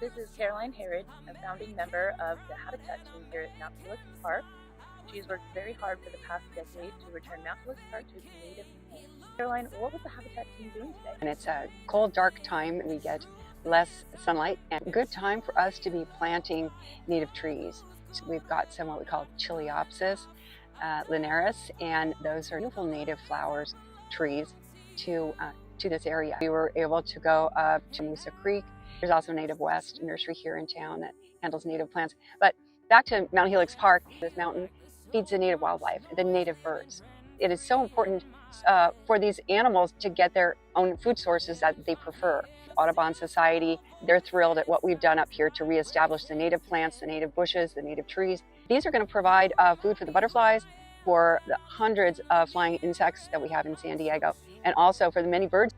This is Caroline Herod, a founding member of the Habitat team here at Mount Helix Park. She's worked very hard for the past decade to return Mount Helix Park to its native plants. Caroline, what was the Habitat team doing today? And it's a cold, dark time. We get less sunlight and a good time for us to be planting native trees. So we've got some what we call Chiliopsis linearis, and those are beautiful native flowers, trees to this area. We were able to go up to Moosa Creek. There's also Native West nursery here in town that handles native plants. But back to Mount Helix Park, this mountain feeds the native wildlife, the native birds. It is so important for these animals to get their own food sources that they prefer. Audubon Society, they're thrilled at what we've done up here to reestablish the native plants, the native bushes, the native trees. These are going to provide food for the butterflies, for the hundreds of flying insects that we have in San Diego, and also for the many birds.